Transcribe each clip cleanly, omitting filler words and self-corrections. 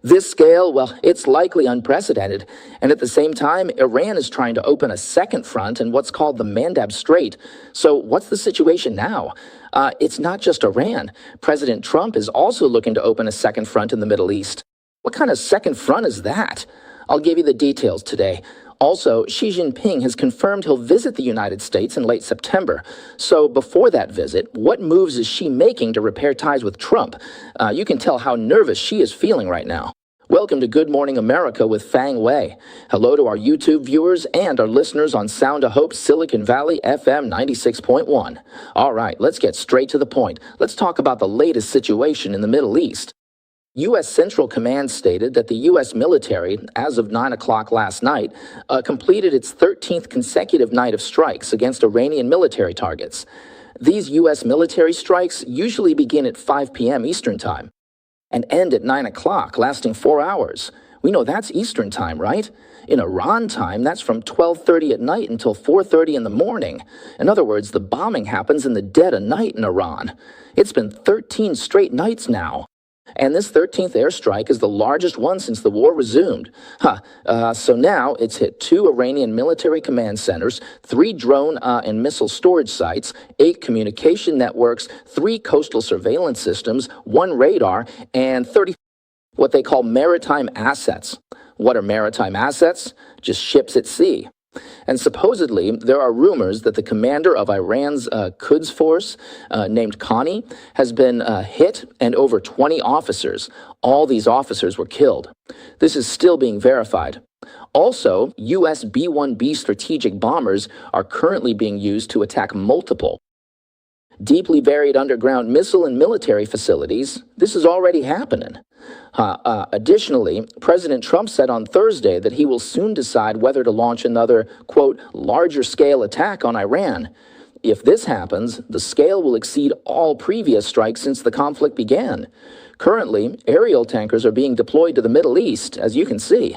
This scale, well, it's likely unprecedented. And at the same time, Iran is trying to open a second front in what's called the Mandab Strait. So what's the situation now? It's not just Iran. President Trump is also looking to open a second front in the Middle East. What kind of second front is that? I'll give you the details today. Also, Xi Jinping has confirmed he'll visit the United States in late September. So before that visit, what moves is she making to repair ties with Trump? You can tell how nervous she is feeling right now. Welcome to Good Morning America with Fang Wei. Hello to our YouTube viewers and our listeners on Sound of Hope Silicon Valley FM 96.1. All right, let's get straight to the point. Let's talk about the latest situation in the Middle East. U.S. Central Command stated that the U.S. military, as of 9 o'clock last night, completed its 13th consecutive night of strikes against Iranian military targets. These U.S. military strikes usually begin at 5 p.m. Eastern Time and end at 9 o'clock, lasting 4 hours. We know that's Eastern Time, right? In Iran time, that's from 12:30 at night until 4:30 in the morning. In other words, the bombing happens in the dead of night in Iran. It's been 13 straight nights now. And this 13th airstrike is the largest one since the war resumed. So now it's hit 2 Iranian military command centers, 3 drone and missile storage sites, 8 communication networks, 3 coastal surveillance systems, 1 radar, and 30 what they call maritime assets. What are maritime assets? Just ships at sea. And supposedly, there are rumors that the commander of Iran's Quds force, named Connie, has been hit, and over 20 officers. All these officers were killed. This is still being verified. Also, U.S. B-1B strategic bombers are currently being used to attack multiple deeply buried underground missile and military facilities. This is already happening. Additionally, President Trump said on Thursday that he will soon decide whether to launch another, quote, larger-scale attack on Iran. If this happens, the scale will exceed all previous strikes since the conflict began. Currently, aerial tankers are being deployed to the Middle East, as you can see,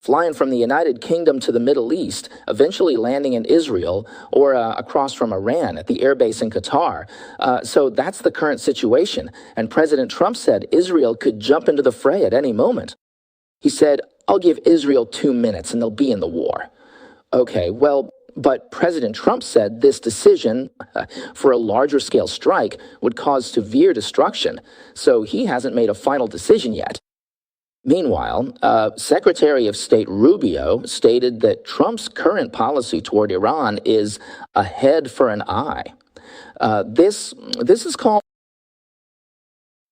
flying from the United Kingdom to the Middle East, eventually landing in Israel or across from Iran at the airbase in Qatar. So that's the current situation. And President Trump said Israel could jump into the fray at any moment. He said, "I'll give Israel 2 minutes and they'll be in the war." Okay, well, but President Trump said this decision for a larger scale strike would cause severe destruction. So he hasn't made a final decision yet. Meanwhile, Secretary of State Rubio stated that Trump's current policy toward Iran is a head for an eye. This is called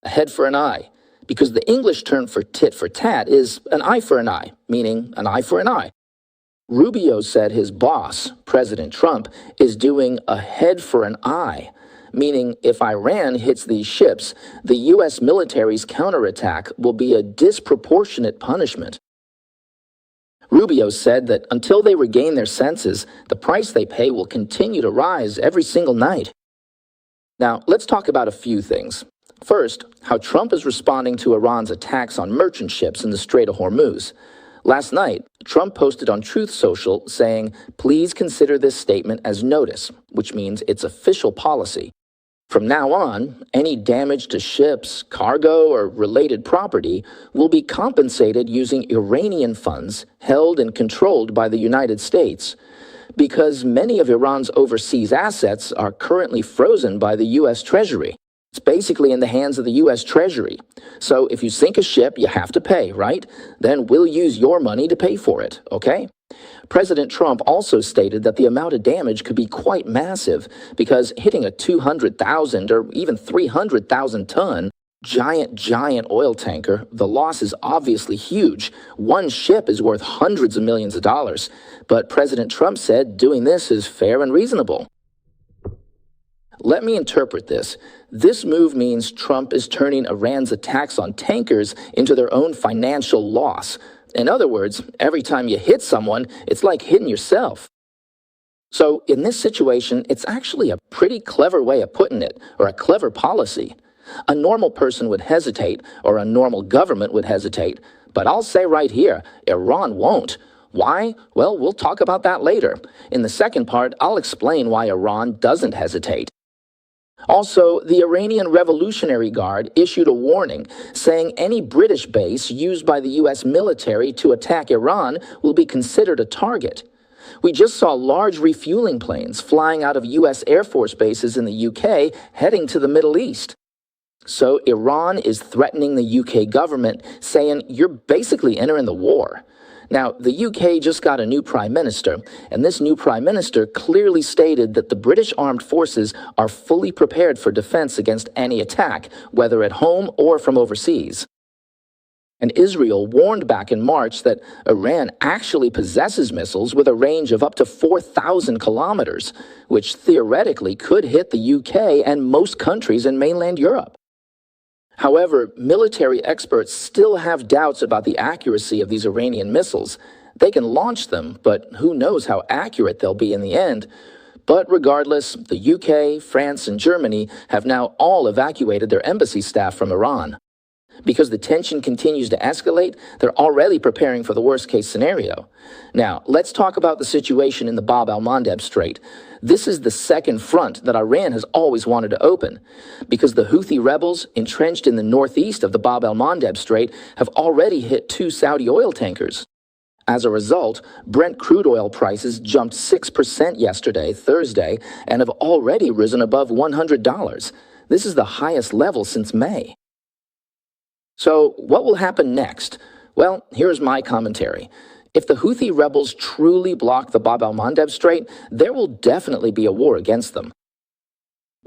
a head for an eye because the English term for tit for tat is an eye for an eye, meaning an eye for an eye. Rubio said his boss, President Trump, is doing a head for an eye, meaning if Iran hits these ships, the U.S. military's counterattack will be a disproportionate punishment. Rubio said that until they regain their senses, the price they pay will continue to rise every single night. Now, let's talk about a few things. First, how Trump is responding to Iran's attacks on merchant ships in the Strait of Hormuz. Last night, Trump posted on Truth Social saying, "Please consider this statement as notice," which means it's official policy. From now on, any damage to ships, cargo, or related property will be compensated using Iranian funds held and controlled by the United States, because many of Iran's overseas assets are currently frozen by the U.S. Treasury. It's basically in the hands of the U.S. Treasury. So if you sink a ship, you have to pay, right? Then we'll use your money to pay for it, okay? President Trump also stated that the amount of damage could be quite massive because hitting a 200,000 or even 300,000 ton giant oil tanker, the loss is obviously huge. One ship is worth hundreds of millions of dollars. But President Trump said doing this is fair and reasonable. Let me interpret this. This move means Trump is turning Iran's attacks on tankers into their own financial loss. In other words, every time you hit someone, it's like hitting yourself. So in this situation, it's actually a pretty clever way of putting it, or a clever policy. A normal person would hesitate, or a normal government would hesitate, but I'll say right here, Iran won't. Why? Well, we'll talk about that later. In the second part, I'll explain why Iran doesn't hesitate. Also, the Iranian Revolutionary Guard issued a warning saying any British base used by the U.S. military to attack Iran will be considered a target. We just saw large refueling planes flying out of U.S. Air Force bases in the U.K. heading to the Middle East. So Iran is threatening the UK government, saying, you're basically entering the war. Now, the UK just got a new prime minister, and this new prime minister clearly stated that the British armed forces are fully prepared for defense against any attack, whether at home or from overseas. And Israel warned back in March that Iran actually possesses missiles with a range of up to 4,000 kilometers, which theoretically could hit the UK and most countries in mainland Europe. However, military experts still have doubts about the accuracy of these Iranian missiles. They can launch them, but who knows how accurate they'll be in the end. But regardless, the UK, France, and Germany have now all evacuated their embassy staff from Iran. Because the tension continues to escalate, they're already preparing for the worst-case scenario. Now, let's talk about the situation in the Bab el-Mandeb Strait. This is the second front that Iran has always wanted to open, because the Houthi rebels, entrenched in the northeast of the Bab el-Mandeb Strait, have already hit 2 Saudi oil tankers. As a result, Brent crude oil prices jumped 6% yesterday, Thursday, and have already risen above $100. This is the highest level since May. So, what will happen next? Well, here's my commentary. If the Houthi rebels truly block the Bab el-Mandeb Strait, there will definitely be a war against them.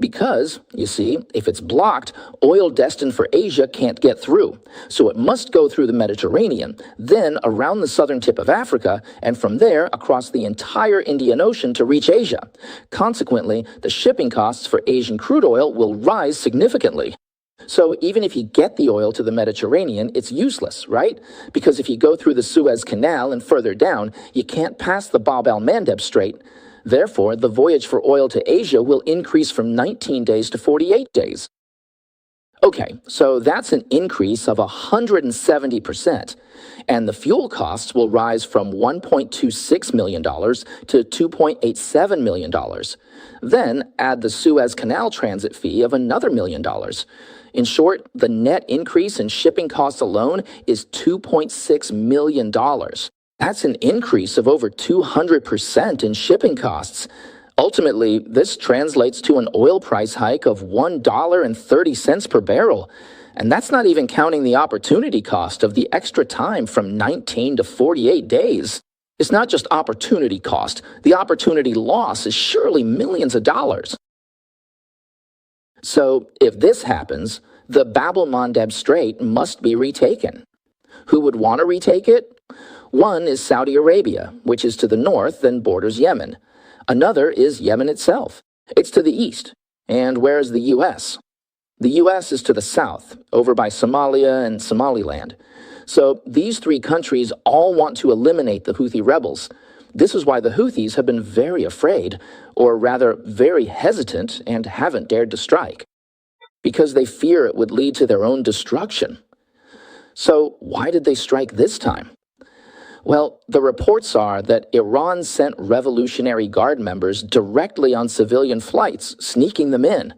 Because, you see, if it's blocked, oil destined for Asia can't get through. So it must go through the Mediterranean, then around the southern tip of Africa, and from there across the entire Indian Ocean to reach Asia. Consequently, the shipping costs for Asian crude oil will rise significantly. So even if you get the oil to the Mediterranean, it's useless, right? Because if you go through the Suez Canal and further down, you can't pass the Bab el-Mandeb Strait. Therefore, the voyage for oil to Asia will increase from 19 days to 48 days. Okay, so that's an increase of 170%, and the fuel costs will rise from $1.26 million to $2.87 million. Then add the Suez Canal transit fee of another $1 million. In short, the net increase in shipping costs alone is $2.6 million. That's an increase of over 200% in shipping costs. Ultimately, this translates to an oil price hike of $1.30 per barrel. And that's not even counting the opportunity cost of the extra time from 19 to 48 days. It's not just opportunity cost. The opportunity loss is surely millions of dollars. So, if this happens, the Bab el-Mandeb Strait must be retaken. Who would want to retake it? One is Saudi Arabia, which is to the north and borders Yemen. Another is Yemen itself. It's to the east. And where is the U.S.? The U.S. is to the south, over by Somalia and Somaliland. So these 3 countries all want to eliminate the Houthi rebels. This is why the Houthis have been very afraid, or rather very hesitant, and haven't dared to strike. Because they fear it would lead to their own destruction. So why did they strike this time? Well, the reports are that Iran sent Revolutionary Guard members directly on civilian flights, sneaking them in.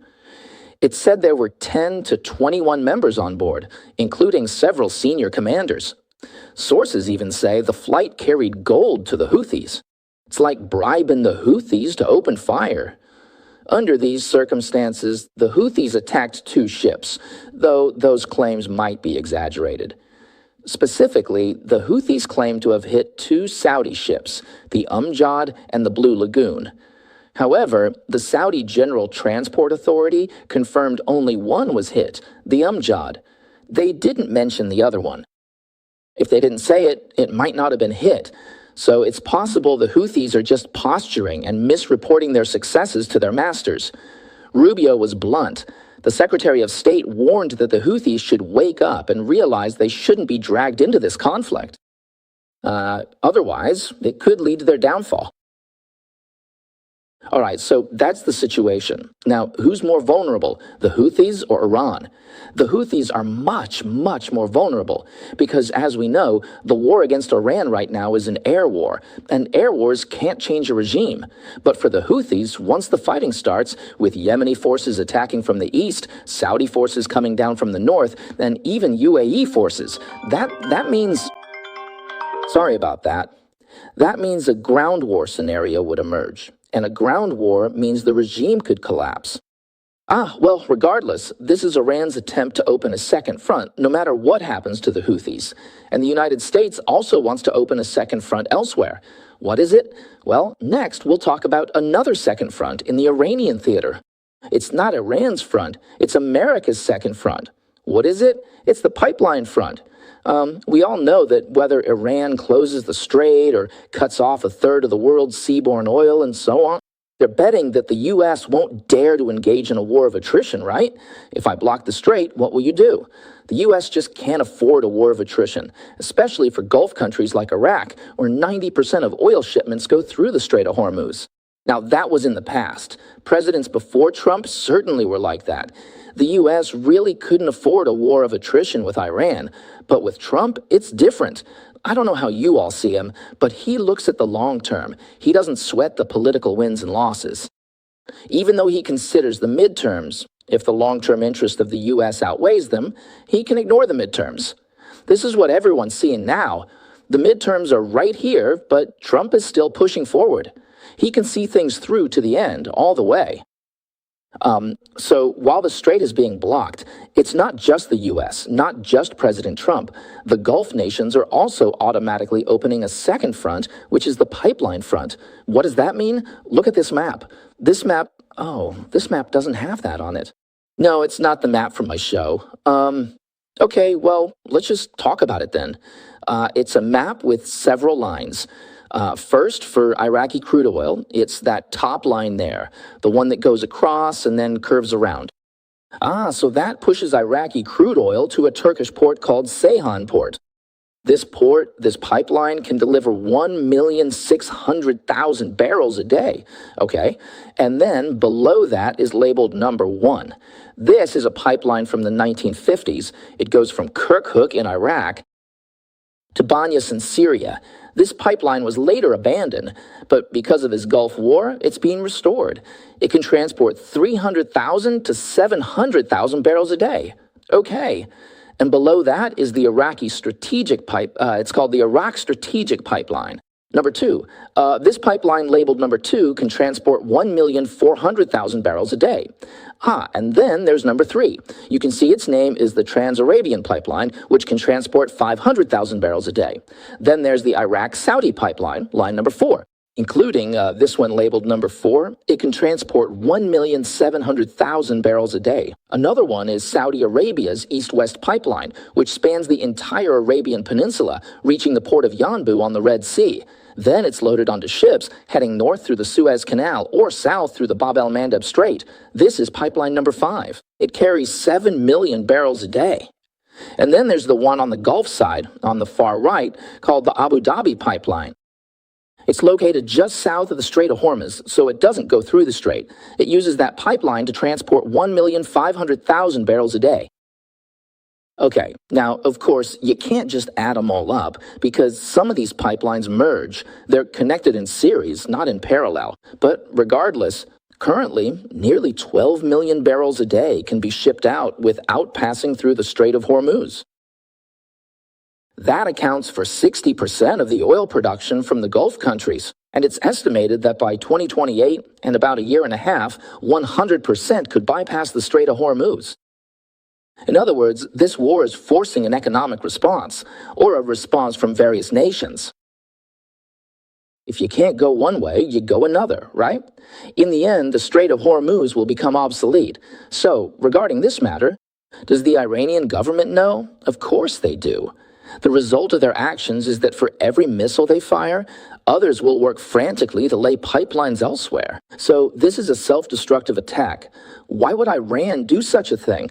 It said there were 10 to 21 members on board, including several senior commanders. Sources even say the flight carried gold to the Houthis. It's like bribing the Houthis to open fire. Under these circumstances, the Houthis attacked 2 ships, though those claims might be exaggerated. Specifically, the Houthis claim to have hit 2 Saudi ships, the Amjad and the Blue Lagoon. However, the Saudi General Transport Authority confirmed only one was hit, the Amjad. They didn't mention the other one. If they didn't say it, it might not have been hit. So it's possible the Houthis are just posturing and misreporting their successes to their masters. Rubio was blunt. The Secretary of State warned that the Houthis should wake up and realize they shouldn't be dragged into this conflict. Otherwise, it could lead to their downfall. All right, so that's the situation. Now, who's more vulnerable, the Houthis or Iran? The Houthis are much, much more vulnerable because, as we know, the war against Iran right now is an air war, and air wars can't change a regime. But for the Houthis, once the fighting starts, with Yemeni forces attacking from the east, Saudi forces coming down from the north, and even UAE forces, that means... Sorry about that. That means a ground war scenario would emerge. And a ground war means the regime could collapse. Well, regardless, this is Iran's attempt to open a second front, no matter what happens to the Houthis. And the United States also wants to open a second front elsewhere. What is it? Well, next we'll talk about another second front in the Iranian theater. It's not Iran's front, it's America's second front. What is it? It's the pipeline front. We all know that whether Iran closes the strait or cuts off a third of the world's seaborne oil and so on, they're betting that the U.S. won't dare to engage in a war of attrition, right? If I block the strait, what will you do? The U.S. just can't afford a war of attrition, especially for Gulf countries like Iraq, where 90% of oil shipments go through the Strait of Hormuz. Now, that was in the past. Presidents before Trump certainly were like that. The U.S. really couldn't afford a war of attrition with Iran, but with Trump, it's different. I don't know how you all see him, but he looks at the long term. He doesn't sweat the political wins and losses. Even though he considers the midterms, if the long-term interest of the U.S. outweighs them, he can ignore the midterms. This is what everyone's seeing now. The midterms are right here, but Trump is still pushing forward. He can see things through to the end, all the way. So while the strait is being blocked, it's not just the U.S., not just President Trump. The Gulf nations are also automatically opening a second front, which is the pipeline front. What does that mean? Look at this map. This map doesn't have that on it. No, it's not the map from my show. Okay, well, let's just talk about it then. It's a map with several lines. First, for Iraqi crude oil, it's that top line there, the one that goes across and then curves around. So that pushes Iraqi crude oil to a Turkish port called Ceyhan Port. This pipeline can deliver 1,600,000 barrels a day, okay? And then below that is labeled number 1. This is a pipeline from the 1950s. It goes from Kirkuk in Iraq to Banyas in Syria. This pipeline was later abandoned, but because of his Gulf War, it's being restored. It can transport 300,000 to 700,000 barrels a day. Okay. And below that is the Iraqi strategic pipe. It's called the Iraq Strategic Pipeline. Number 2, this pipeline labeled number 2 can transport 1,400,000 barrels a day. And then there's number 3. You can see its name is the Trans-Arabian Pipeline, which can transport 500,000 barrels a day. Then there's the Iraq-Saudi Pipeline, line number 4. Including this one labeled number 4, it can transport 1,700,000 barrels a day. Another one is Saudi Arabia's East-West Pipeline, which spans the entire Arabian Peninsula, reaching the port of Yanbu on the Red Sea. Then it's loaded onto ships heading north through the Suez Canal or south through the Bab el-Mandeb Strait. This is pipeline number 5. It carries 7 million barrels a day. And then there's the one on the Gulf side, on the far right, called the Abu Dhabi Pipeline. It's located just south of the Strait of Hormuz, so it doesn't go through the strait. It uses that pipeline to transport 1,500,000 barrels a day. Okay, now, of course, you can't just add them all up, because some of these pipelines merge. They're connected in series, not in parallel. But regardless, currently, nearly 12 million barrels a day can be shipped out without passing through the Strait of Hormuz. That accounts for 60% of the oil production from the Gulf countries, and it's estimated that by 2028, in about a year and a half, 100% could bypass the Strait of Hormuz. In other words, this war is forcing an economic response, or a response from various nations. If you can't go one way, you go another, right? In the end, the Strait of Hormuz will become obsolete. So, regarding this matter, does the Iranian government know? Of course they do. The result of their actions is that for every missile they fire, others will work frantically to lay pipelines elsewhere. So this is a self-destructive attack. Why would Iran do such a thing?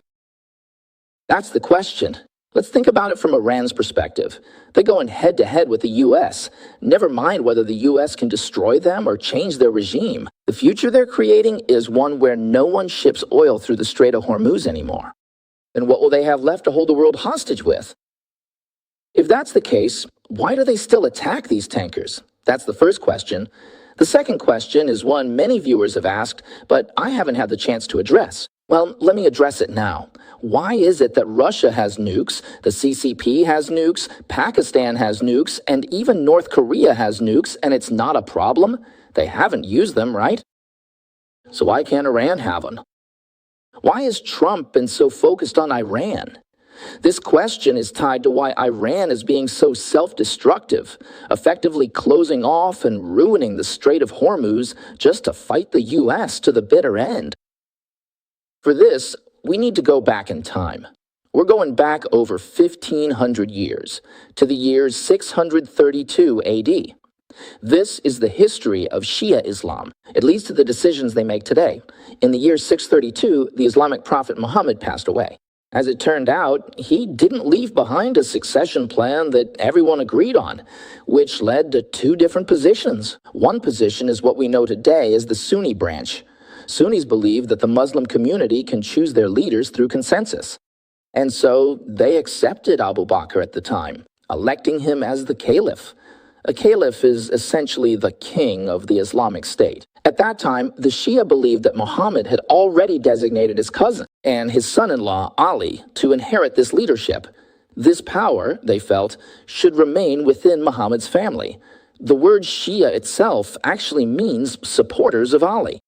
That's the question. Let's think about it from Iran's perspective. They're going head to head with the U.S. Never mind whether the U.S. can destroy them or change their regime. The future they're creating is one where no one ships oil through the Strait of Hormuz anymore. And what will they have left to hold the world hostage with? If that's the case, why do they still attack these tankers? That's the first question. The second question is one many viewers have asked, but I haven't had the chance to address. Well, let me address it now. Why is it that Russia has nukes, the CCP has nukes, Pakistan has nukes, and even North Korea has nukes, and it's not a problem? They haven't used them, right? So why can't Iran have them? Why has Trump been so focused on Iran? This question is tied to why Iran is being so self-destructive, effectively closing off and ruining the Strait of Hormuz just to fight the U.S. to the bitter end. For this, we need to go back in time. We're going back over 1,500 years, to the year 632 AD. This is the history of Shia Islam. It leads to the decisions they make today. In the year 632, the Islamic prophet Muhammad passed away. As it turned out, he didn't leave behind a succession plan that everyone agreed on, which led to two different positions. One position is what we know today as the Sunni branch. Sunnis believe that the Muslim community can choose their leaders through consensus. And so they accepted Abu Bakr at the time, electing him as the caliph. A caliph is essentially the king of the Islamic State. At that time, the Shia believed that Muhammad had already designated his cousin and his son-in-law, Ali, to inherit this leadership. This power, they felt, should remain within Muhammad's family. The word Shia itself actually means supporters of Ali.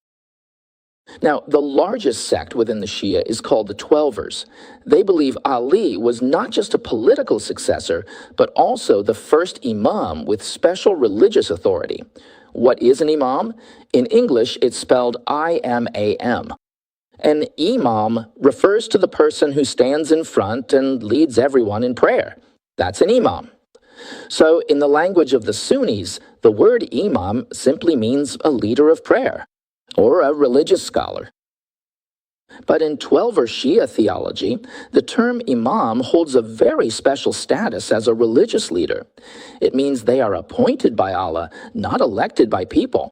Now, the largest sect within the Shia is called the Twelvers. They believe Ali was not just a political successor, but also the first imam with special religious authority. What is an imam? In English, it's spelled I-M-A-M. An imam refers to the person who stands in front and leads everyone in prayer. That's an imam. So, in the language of the Sunnis, the word imam simply means a leader of prayer, or a religious scholar. But in Twelver Shia theology, the term imam holds a very special status as a religious leader. It means they are appointed by Allah, not elected by people.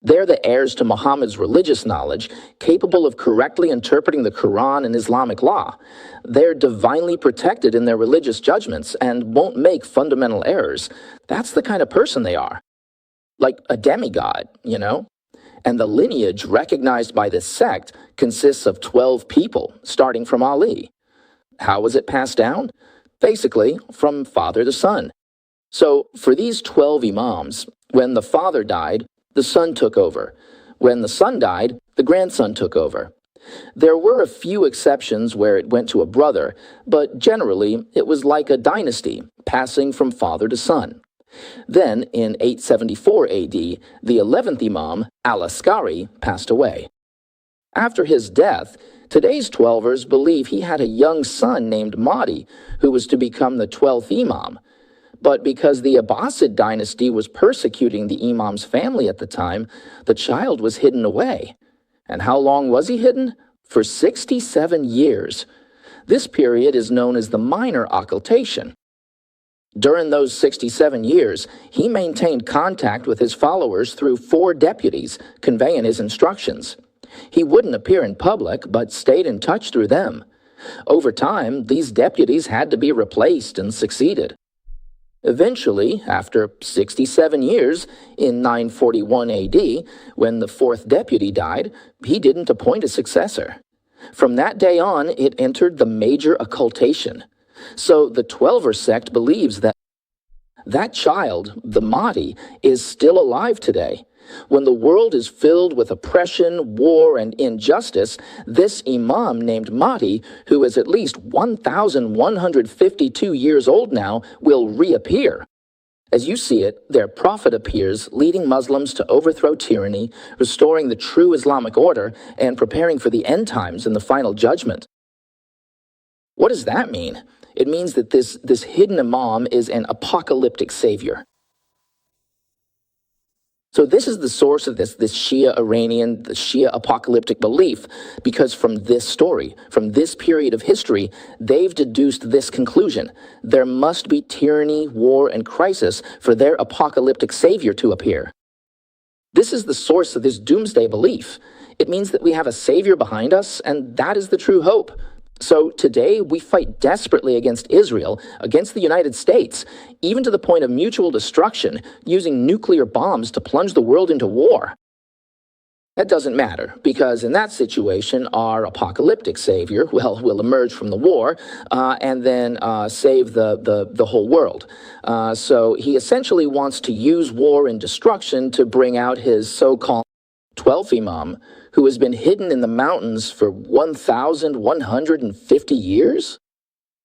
They're the heirs to Muhammad's religious knowledge, capable of correctly interpreting the Quran and Islamic law. They're divinely protected in their religious judgments and won't make fundamental errors. That's the kind of person they are. Like a demigod, you know? And the lineage recognized by this sect consists of 12 people, starting from Ali. How was it passed down? Basically, from father to son. So, for these 12 imams, when the father died, the son took over. When the son died, the grandson took over. There were a few exceptions where it went to a brother, but generally, it was like a dynasty, passing from father to son. Then, in 874 AD, the 11th Imam, al-Askari, passed away. After his death, today's Twelvers believe he had a young son named Mahdi, who was to become the 12th Imam. But because the Abbasid dynasty was persecuting the Imam's family at the time, the child was hidden away. And how long was he hidden? For 67 years. This period is known as the Minor Occultation. During those 67 years, he maintained contact with his followers through 4 deputies, conveying his instructions. He wouldn't appear in public, but stayed in touch through them. Over time, these deputies had to be replaced and succeeded. Eventually, after 67 years, in 941 AD, when the 4th deputy died, he didn't appoint a successor. From that day on, it entered the major occultation. So the Twelver sect believes that child, the Mahdi, is still alive today. When the world is filled with oppression, war, and injustice, this Imam named Mahdi, who is at least 1,152 years old now, will reappear. As you see it, their prophet appears, leading Muslims to overthrow tyranny, restoring the true Islamic order, and preparing for the end times and the final judgment. What does that mean? It means that this hidden imam is an apocalyptic savior. So this is the source of this Shia Iranian, the Shia apocalyptic belief, because from this story, from this period of history, they've deduced this conclusion. There must be tyranny, war, and crisis for their apocalyptic savior to appear. This is the source of this doomsday belief. It means that we have a savior behind us, and that is the true hope. So today, we fight desperately against Israel, against the United States, even to the point of mutual destruction, using nuclear bombs to plunge the world into war. That doesn't matter, because in that situation, our apocalyptic savior, well, will emerge from the war and then save the whole world. So he essentially wants to use war and destruction to bring out his so-called 12th Imam, who has been hidden in the mountains for 1,150 years?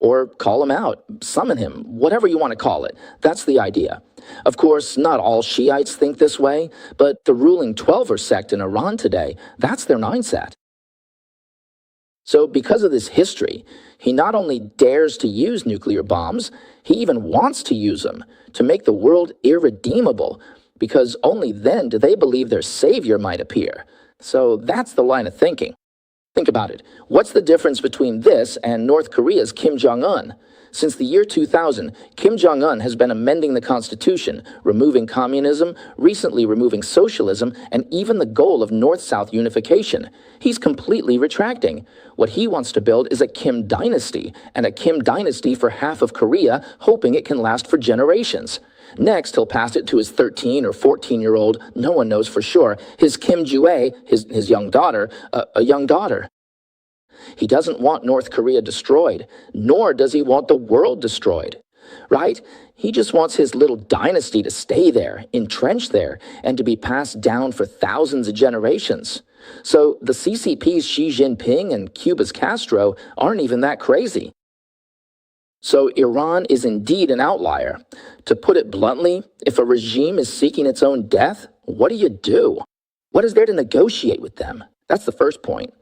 Or call him out, summon him, whatever you want to call it. That's the idea. Of course, not all Shiites think this way, but the ruling Twelver sect in Iran today, that's their mindset. So because of this history, he not only dares to use nuclear bombs, he even wants to use them to make the world irredeemable, because only then do they believe their savior might appear. So that's the line of thinking. Think about it. What's the difference between this and North Korea's Kim Jong-un? Since the year 2000, Kim Jong-un has been amending the constitution, removing communism, recently removing socialism, and even the goal of North-South unification. He's completely retracting. What he wants to build is a Kim dynasty, and a Kim dynasty for half of Korea, hoping it can last for generations. Next, he'll pass it to his 13 or 14-year-old, no one knows for sure, his Kim Ju-ae, his young daughter, a young daughter. He doesn't want North Korea destroyed, nor does he want the world destroyed, right? He just wants his little dynasty to stay there, entrenched there, and to be passed down for thousands of generations. So the CCP's Xi Jinping and Cuba's Castro aren't even that crazy. So Iran is indeed an outlier. To put it bluntly, if a regime is seeking its own death, what do? What is there to negotiate with them? That's the first point.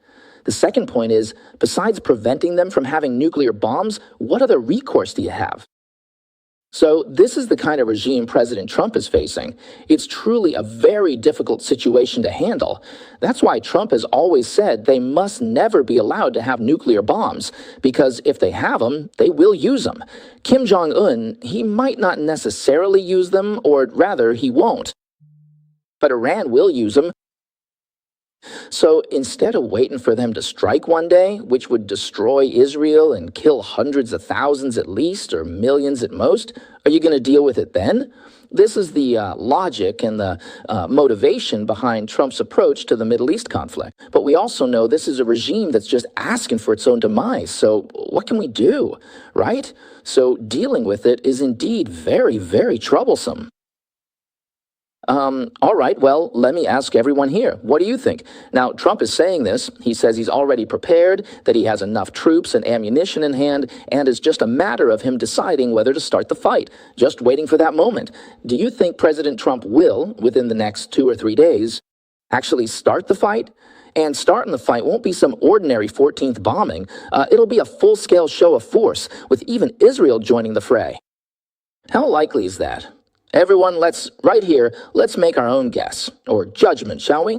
The second point is, besides preventing them from having nuclear bombs, what other recourse do you have? So this is the kind of regime President Trump is facing. It's truly a very difficult situation to handle. That's why Trump has always said they must never be allowed to have nuclear bombs, because if they have them, they will use them. Kim Jong-un, he might not necessarily use them, or rather, he won't. But Iran will use them. So instead of waiting for them to strike one day, which would destroy Israel and kill hundreds of thousands at least, or millions at most, are you going to deal with it then? This is the logic and the motivation behind Trump's approach to the Middle East conflict. But we also know this is a regime that's just asking for its own demise. So what can we do, right? So dealing with it is indeed very, very troublesome. All right, well, let me ask everyone here. What do you think? Now, Trump is saying this. He says he's already prepared, that he has enough troops and ammunition in hand, and it's just a matter of him deciding whether to start the fight, just waiting for that moment. Do you think President Trump will, within the next 2 or 3 days, actually start the fight? And starting the fight won't be some ordinary 14th bombing. It'll be a full-scale show of force, with even Israel joining the fray. How likely is that? Everyone, let's make our own guess, or judgment, shall we?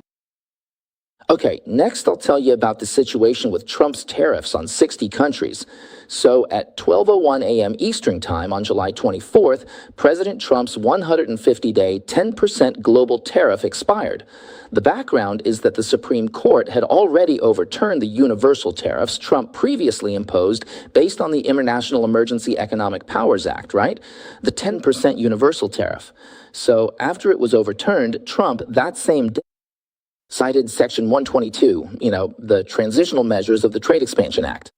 Okay, next I'll tell you about the situation with Trump's tariffs on 60 countries. So at 12:01 a.m. Eastern Time on July 24th, President Trump's 150-day 10% global tariff expired. The background is that the Supreme Court had already overturned the universal tariffs Trump previously imposed based on the International Emergency Economic Powers Act, right? The 10% universal tariff. So after it was overturned, Trump, that same day, cited Section 122, the transitional measures of the Trade Expansion Act.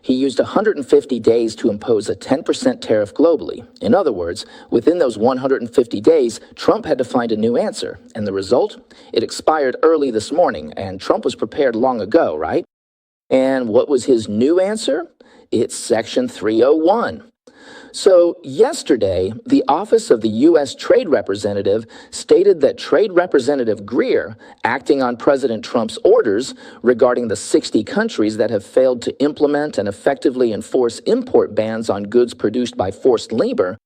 He used 150 days to impose a 10% tariff globally. In other words, within those 150 days, Trump had to find a new answer. And the result? It expired early this morning, and Trump was prepared long ago, right? And what was his new answer? It's Section 301. So yesterday, the Office of the U.S. Trade Representative stated that Trade Representative Greer, acting on President Trump's orders regarding the 60 countries that have failed to implement and effectively enforce import bans on goods produced by forced labor,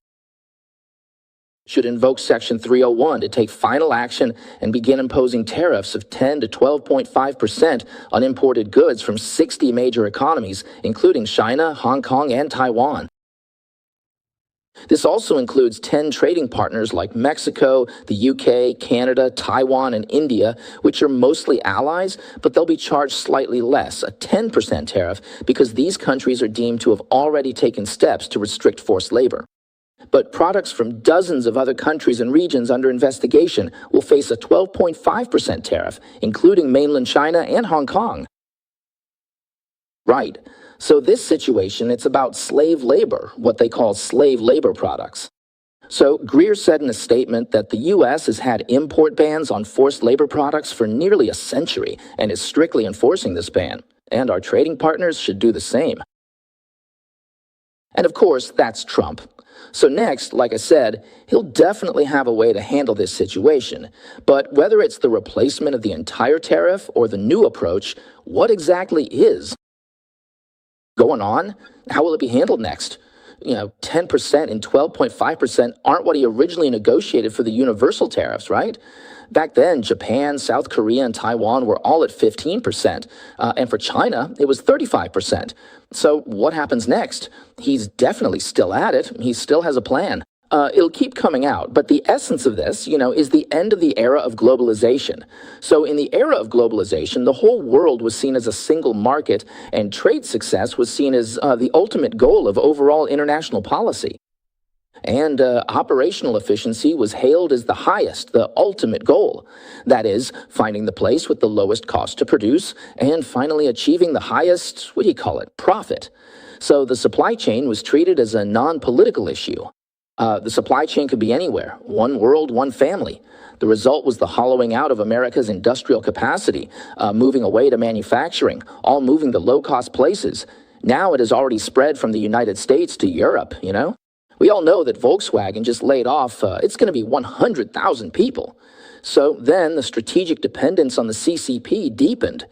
should invoke Section 301 to take final action and begin imposing tariffs of 10 to 12.5% on imported goods from 60 major economies, including China, Hong Kong, and Taiwan. This also includes 10 trading partners like Mexico, the UK, Canada, Taiwan, and India, which are mostly allies, but they'll be charged slightly less, a 10% tariff, because these countries are deemed to have already taken steps to restrict forced labor. But products from dozens of other countries and regions under investigation will face a 12.5% tariff, including mainland China and Hong Kong. Right. So this situation, it's about slave labor, what they call slave labor products. So Greer said in a statement that the U.S. has had import bans on forced labor products for nearly a century and is strictly enforcing this ban. And our trading partners should do the same. And of course, that's Trump. So next, like I said, he'll definitely have a way to handle this situation. But whether it's the replacement of the entire tariff or the new approach, what exactly is going on? How will it be handled next? 10% and 12.5% aren't what he originally negotiated for the universal tariffs, right? Back then, Japan, South Korea, and Taiwan were all at 15%, and for China, it was 35%. So what happens next? He's definitely still at it. He still has a plan. It'll keep coming out, but the essence of this, is the end of the era of globalization. So in the era of globalization, the whole world was seen as a single market, and trade success was seen as the ultimate goal of overall international policy. And operational efficiency was hailed as the highest, the ultimate goal. That is, finding the place with the lowest cost to produce, and finally achieving the highest, profit. So the supply chain was treated as a non-political issue. The supply chain could be anywhere, one world, one family. The result was the hollowing out of America's industrial capacity, moving away to manufacturing, all moving to low-cost places. Now it has already spread from the United States to Europe, We all know that Volkswagen just laid off, it's going to be 100,000 people. So then the strategic dependence on the CCP deepened.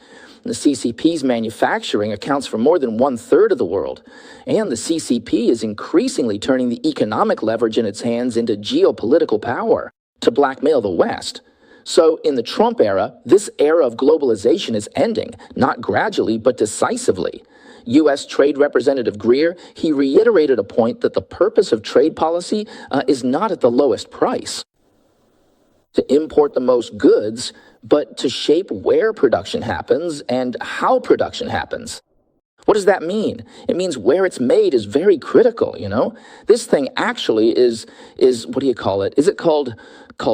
The CCP's manufacturing accounts for more than 1/3 of the world. And the CCP is increasingly turning the economic leverage in its hands into geopolitical power to blackmail the West. So in the Trump era, this era of globalization is ending, not gradually, but decisively. U.S. Trade Representative Greer, he reiterated a point that the purpose of trade policy is not at the lowest price, to import the most goods, but to shape where production happens and how production happens. What does that mean? It means where it's made is very critical, This thing actually is what do you call it? Is it called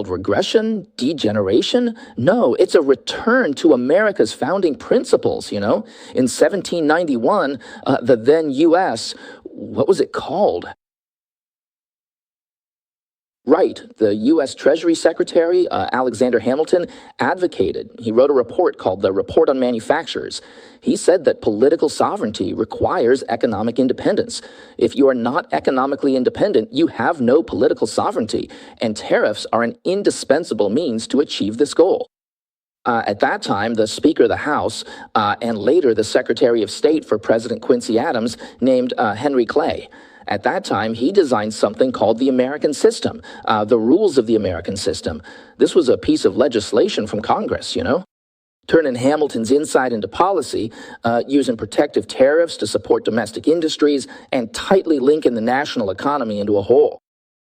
regression? Degeneration? No, it's a return to America's founding principles, In 1791, the then U.S., what was it called? Right. The U.S. Treasury Secretary, Alexander Hamilton, advocated. He wrote a report called the Report on Manufacturers. He said that political sovereignty requires economic independence. If you are not economically independent, you have no political sovereignty, and tariffs are an indispensable means to achieve this goal. At that time, the Speaker of the House, and later the Secretary of State for President Quincy Adams, named Henry Clay. At that time, he designed something called the American System, the rules of the American System. This was a piece of legislation from Congress, Turning Hamilton's insight into policy, using protective tariffs to support domestic industries, and tightly linking the national economy into a whole.